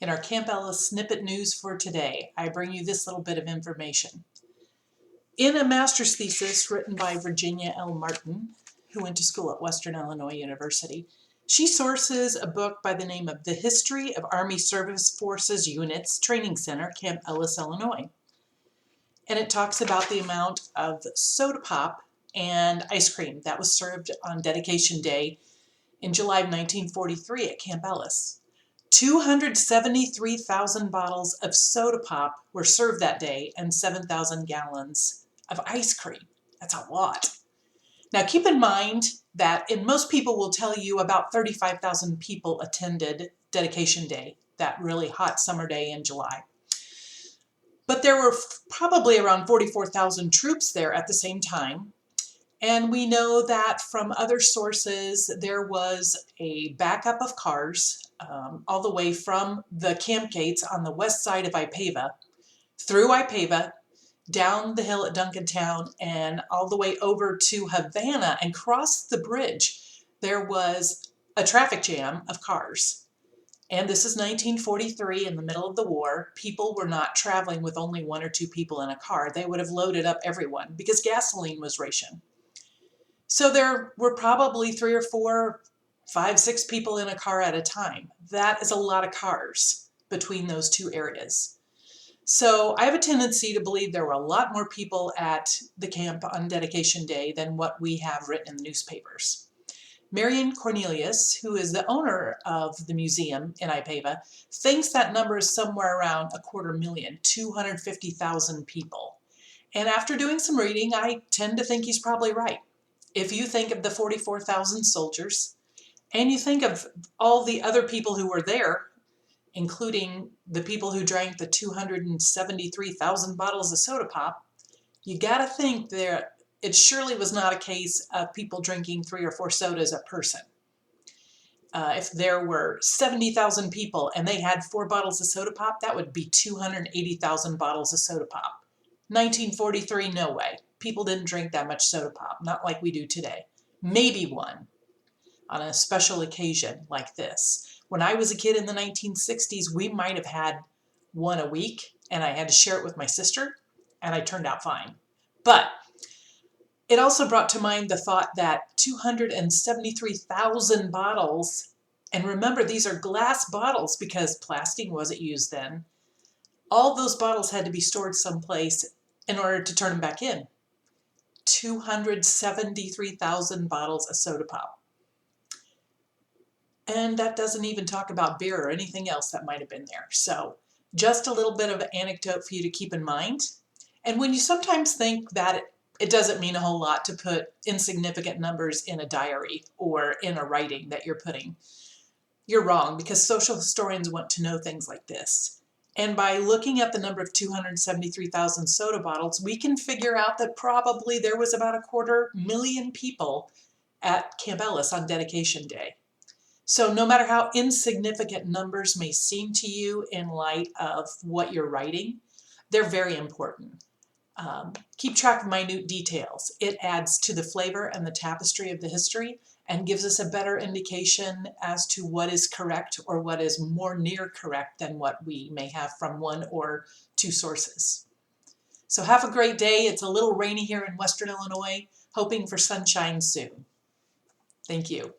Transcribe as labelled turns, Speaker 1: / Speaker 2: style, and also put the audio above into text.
Speaker 1: In our Camp Ellis snippet news for today, I bring you this little bit of information. In a master's thesis written by Virginia L. Martin, who went to school at Western Illinois University, she sources a book by the name of The History of Army Service Forces Units Training Center, Camp Ellis, Illinois. And it talks about the amount of soda pop and ice cream that was served on dedication day in July of 1943 at Camp Ellis. 273,000 bottles of soda pop were served that day and 7,000 gallons of ice cream. That's a lot. Now keep in mind that most people will tell you about 35,000 people attended dedication day, that really hot summer day in July. But there were probably around 44,000 troops there at the same time. And we know that from other sources, there was a backup of cars all the way from the camp gates on the west side of Ipava, through Ipava, down the hill at Duncantown, and all the way over to Havana, and across the bridge. There was a traffic jam of cars. And this is 1943, in the middle of the war. People were not traveling with only one or two people in a car. They would have loaded up everyone because gasoline was rationed. So there were probably 3 or 4, 5, 6 people in a car at a time. That is a lot of cars between those two areas. So I have a tendency to believe there were a lot more people at the camp on dedication day than what we have written in the newspapers. Marion Cornelius, who is the owner of the museum in Ipava, thinks that number is somewhere around 250,000, 250,000 people. And after doing some reading, I tend to think he's probably right. If you think of the 44,000 soldiers, and you think of all the other people who were there, including the people who drank the 273,000 bottles of soda pop, you gotta think there it surely was not a case of people drinking 3 or 4 sodas a person. If there were 70,000 people and they had 4 bottles of soda pop, that would be 280,000 bottles of soda pop. 1943, no way. People didn't drink that much soda pop, not like we do today. Maybe one on a special occasion like this. When I was a kid in the 1960s, we might have had one a week, and I had to share it with my sister, and I turned out fine. But it also brought to mind the thought that 273,000 bottles, and remember these are glass bottles because plastic wasn't used then, all those bottles had to be stored someplace in order to turn them back in. 273,000 bottles of soda pop. And that doesn't even talk about beer or anything else that might have been there. So just a little bit of an anecdote for you to keep in mind. And when you sometimes think that it doesn't mean a whole lot to put insignificant numbers in a diary or in a writing that you're putting, you're wrong, because social historians want to know things like this. And by looking at the number of 273,000 soda bottles, we can figure out that probably there was about 250,000 people at Camp Ellis on dedication day. So no matter how insignificant numbers may seem to you in light of what you're writing, they're very important. Keep track of minute details. It adds to the flavor and the tapestry of the history and gives us a better indication as to what is correct or what is more near correct than what we may have from 1 or 2 sources. So have a great day. It's a little rainy here in Western Illinois, hoping for sunshine soon. Thank you.